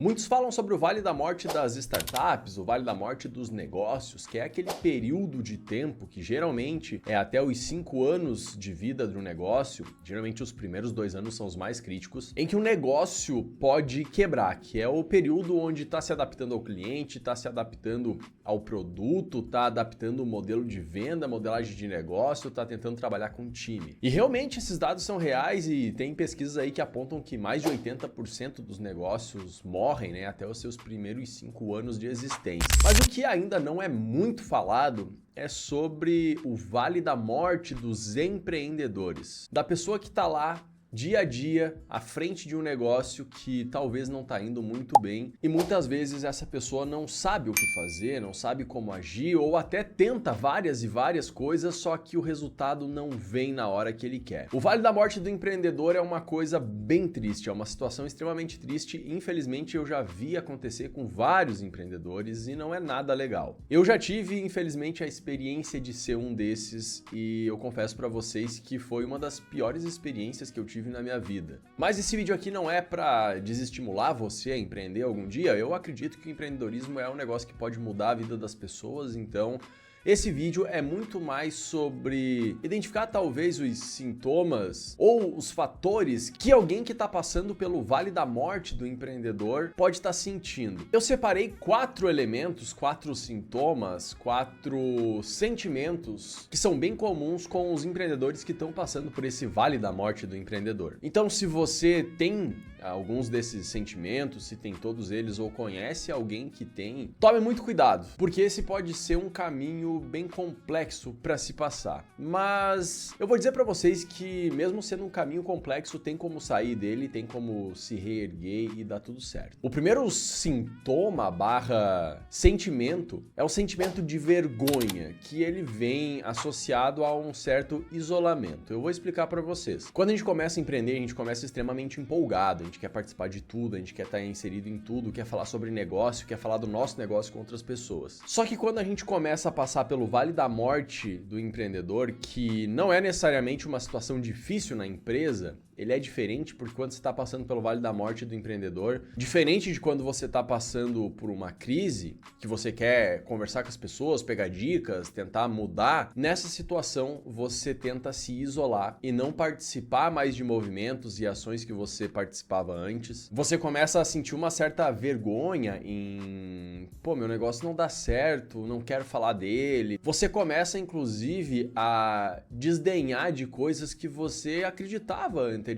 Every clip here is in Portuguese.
Muitos falam sobre o vale da morte das startups, o vale da morte dos negócios, que é aquele período de tempo que geralmente é até os 5 anos de vida do negócio, geralmente os primeiros 2 anos são os mais críticos, em que o negócio pode quebrar, que é o período onde está se adaptando ao cliente, está se adaptando ao produto, está adaptando o modelo de venda, modelagem de negócio, está tentando trabalhar com o time. E realmente esses dados são reais e tem pesquisas aí que apontam que mais de 80% dos negócios morrem, né, até os seus primeiros 5 anos de existência. Mas o que ainda não é muito falado é sobre o vale da morte dos empreendedores. Da pessoa que está lá dia a dia, à frente de um negócio que talvez não está indo muito bem e muitas vezes essa pessoa não sabe o que fazer, não sabe como agir ou até tenta várias e várias coisas, só que o resultado não vem na hora que ele quer. O vale da morte do empreendedor é uma coisa bem triste, é uma situação extremamente triste. Infelizmente eu já vi acontecer com vários empreendedores e não é nada legal. Eu já tive, infelizmente, a experiência de ser um desses e eu confesso para vocês que foi uma das piores experiências que eu tive na minha vida. Mas esse vídeo aqui não é para desestimular você a empreender algum dia. Eu acredito que o empreendedorismo é um negócio que pode mudar a vida das pessoas, então esse vídeo é muito mais sobre identificar talvez os sintomas ou os fatores que alguém que está passando pelo vale da morte do empreendedor pode estar sentindo. Eu separei 4 elementos, 4 sintomas, 4 sentimentos que são bem comuns com os empreendedores que estão passando por esse vale da morte do empreendedor. Então, se você tem alguns desses sentimentos, se tem todos eles ou conhece alguém que tem, tome muito cuidado, porque esse pode ser um caminho bem complexo para se passar. Mas eu vou dizer para vocês que mesmo sendo um caminho complexo, tem como sair dele, tem como se reerguer e dar tudo certo. O primeiro sintoma / sentimento é o sentimento de vergonha, que ele vem associado a um certo isolamento. Eu vou explicar para vocês. Quando a gente começa a empreender, a gente começa extremamente empolgado, a gente quer participar de tudo, a gente quer estar inserido em tudo, quer falar sobre negócio, quer falar do nosso negócio com outras pessoas. Só que quando a gente começa a passar pelo vale da morte do empreendedor, que não é necessariamente uma situação difícil na empresa, ele é diferente porque quando você está passando pelo vale da morte do empreendedor, diferente de quando você está passando por uma crise, que você quer conversar com as pessoas, pegar dicas, tentar mudar, nessa situação você tenta se isolar e não participar mais de movimentos e ações que você participava antes. Você começa a sentir uma certa vergonha em, pô, meu negócio não dá certo, não quero falar dele. Você começa inclusive a desdenhar de coisas que você acreditava anteriormente,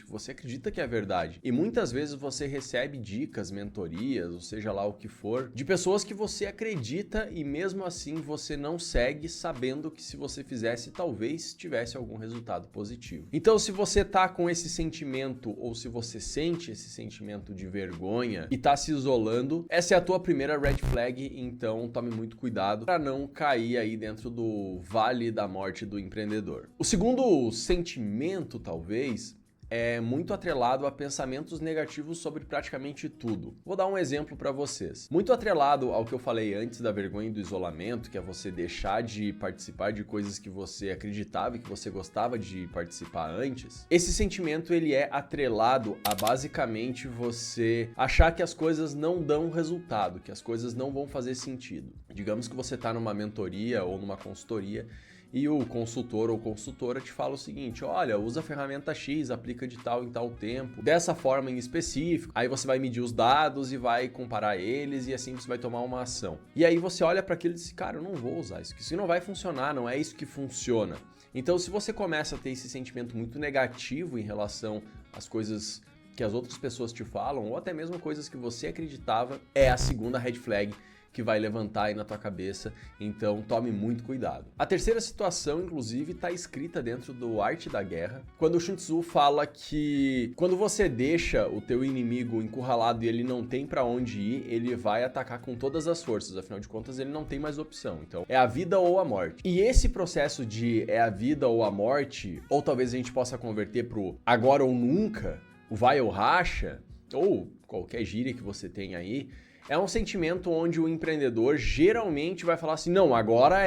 que você acredita que é verdade. E muitas vezes você recebe dicas, mentorias, ou seja lá o que for, de pessoas que você acredita e mesmo assim você não segue, sabendo que se você fizesse, talvez tivesse algum resultado positivo. Então, se você tá com esse sentimento ou se você sente esse sentimento de vergonha e tá se isolando, essa é a tua primeira red flag, então tome muito cuidado para não cair aí dentro do vale da morte do empreendedor. O segundo sentimento, talvez, é muito atrelado a pensamentos negativos sobre praticamente tudo. Vou dar um exemplo para vocês. Muito atrelado ao que eu falei antes da vergonha e do isolamento, que é você deixar de participar de coisas que você acreditava e que você gostava de participar antes. Esse sentimento ele é atrelado a basicamente você achar que as coisas não dão resultado, que as coisas não vão fazer sentido. Digamos que você está numa mentoria ou numa consultoria e o consultor ou consultora te fala o seguinte: olha, usa a ferramenta X, aplica de tal em tal tempo, dessa forma em específico, aí você vai medir os dados e vai comparar eles e assim você vai tomar uma ação. E aí você olha para aquilo e diz: cara, eu não vou usar isso não vai funcionar, não é isso que funciona. Então, se você começa a ter esse sentimento muito negativo em relação às coisas que as outras pessoas te falam, ou até mesmo coisas que você acreditava, é a segunda red flag que vai levantar aí na tua cabeça, então tome muito cuidado. A terceira situação, inclusive, está escrita dentro do Arte da Guerra, quando o Sun Tzu fala que quando você deixa o teu inimigo encurralado e ele não tem para onde ir, ele vai atacar com todas as forças, afinal de contas ele não tem mais opção, então é a vida ou a morte. E esse processo de é a vida ou a morte, ou talvez a gente possa converter pro agora ou nunca, o vai ou racha, ou qualquer gíria que você tenha aí, é um sentimento onde o empreendedor geralmente vai falar assim, não, agora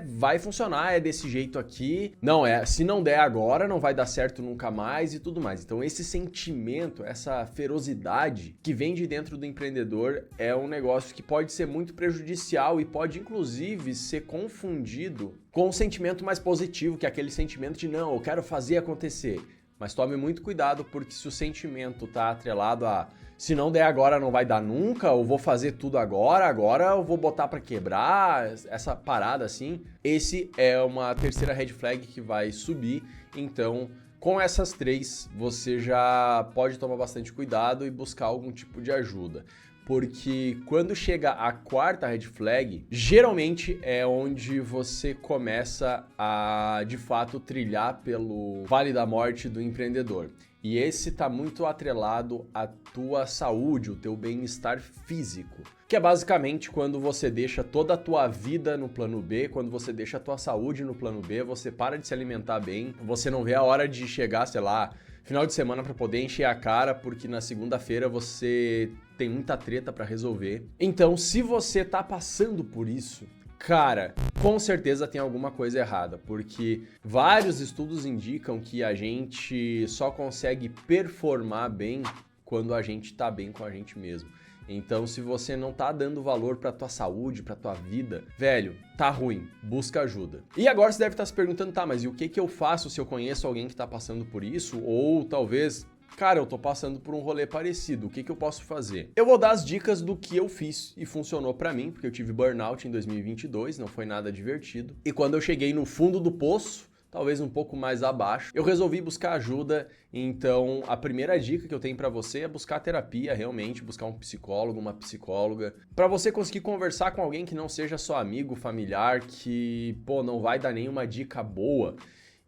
vai funcionar, é desse jeito aqui, não se não der agora, não vai dar certo nunca mais e tudo mais. Então esse sentimento, essa ferocidade que vem de dentro do empreendedor é um negócio que pode ser muito prejudicial e pode inclusive ser confundido com um sentimento mais positivo, que é aquele sentimento de não, eu quero fazer acontecer. Mas tome muito cuidado, porque se o sentimento está atrelado a se não der agora não vai dar nunca, ou vou fazer tudo agora eu vou botar para quebrar, essa parada assim, esse é uma terceira red flag que vai subir. Então, com essas três, você já pode tomar bastante cuidado e buscar algum tipo de ajuda. Porque quando chega a quarta red flag, geralmente é onde você começa a, de fato, trilhar pelo vale da morte do empreendedor. E esse está muito atrelado à tua saúde, o teu bem-estar físico. Que é basicamente quando você deixa toda a tua vida no plano B, quando você deixa a tua saúde no plano B, você para de se alimentar bem, você não vê a hora de chegar, sei lá, final de semana para poder encher a cara, porque na segunda-feira você tem muita treta para resolver. Então, se você tá passando por isso, cara, com certeza tem alguma coisa errada, porque vários estudos indicam que a gente só consegue performar bem quando a gente tá bem com a gente mesmo. Então, se você não tá dando valor pra tua saúde, pra tua vida, velho, tá ruim, busca ajuda. E agora você deve estar se perguntando, tá, mas e o que eu faço se eu conheço alguém que tá passando por isso? Ou talvez, cara, eu tô passando por um rolê parecido, o que eu posso fazer? Eu vou dar as dicas do que eu fiz e funcionou pra mim, porque eu tive burnout em 2022, não foi nada divertido. E quando eu cheguei no fundo do poço, talvez um pouco mais abaixo, eu resolvi buscar ajuda. Então a primeira dica que eu tenho pra você é buscar terapia, realmente, buscar um psicólogo, uma psicóloga, pra você conseguir conversar com alguém que não seja só amigo, familiar, que, pô, não vai dar nenhuma dica boa.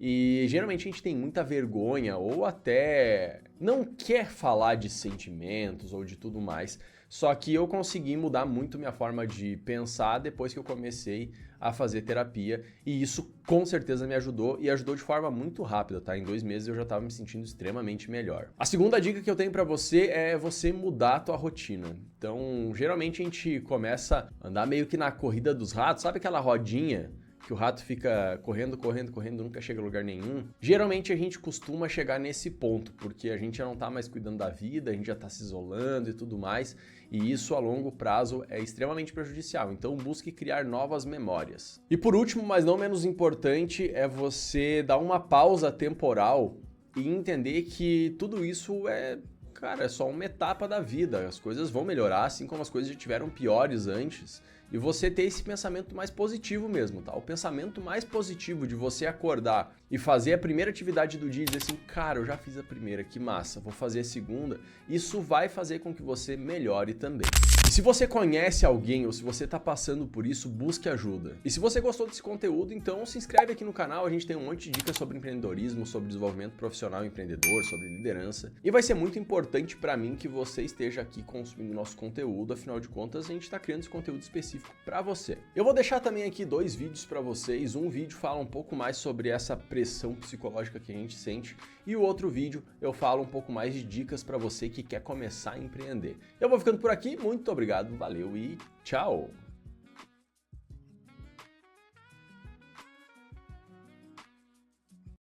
E geralmente a gente tem muita vergonha ou até não quer falar de sentimentos ou de tudo mais. Só que eu consegui mudar muito minha forma de pensar depois que eu comecei a fazer terapia, e isso com certeza me ajudou, e ajudou de forma muito rápida, tá? Em 2 meses eu já estava me sentindo extremamente melhor. A segunda dica que eu tenho pra você é você mudar a tua rotina. Então, geralmente a gente começa a andar meio que na corrida dos ratos, sabe aquela rodinha que o rato fica correndo, nunca chega a lugar nenhum? Geralmente a gente costuma chegar nesse ponto, porque a gente já não tá mais cuidando da vida, a gente já tá se isolando e tudo mais, e isso a longo prazo é extremamente prejudicial. Então busque criar novas memórias. E por último, mas não menos importante, é você dar uma pausa temporal e entender que tudo isso é só uma etapa da vida. As coisas vão melhorar, assim como as coisas já tiveram piores antes. E você ter esse pensamento mais positivo mesmo, tá? O pensamento mais positivo de você acordar e fazer a primeira atividade do dia e dizer assim, cara, eu já fiz a primeira, que massa, vou fazer a segunda. Isso vai fazer com que você melhore também. E se você conhece alguém ou se você tá passando por isso, busque ajuda. E se você gostou desse conteúdo, então se inscreve aqui no canal, a gente tem um monte de dicas sobre empreendedorismo, sobre desenvolvimento profissional e empreendedor, sobre liderança. E vai ser muito importante para mim que você esteja aqui consumindo nosso conteúdo, afinal de contas a gente tá criando esse conteúdo específico para você. Eu vou deixar também aqui 2 vídeos para vocês. Um vídeo fala um pouco mais sobre essa pressão psicológica que a gente sente e o outro vídeo eu falo um pouco mais de dicas para você que quer começar a empreender. Eu vou ficando por aqui, muito obrigado, valeu e tchau!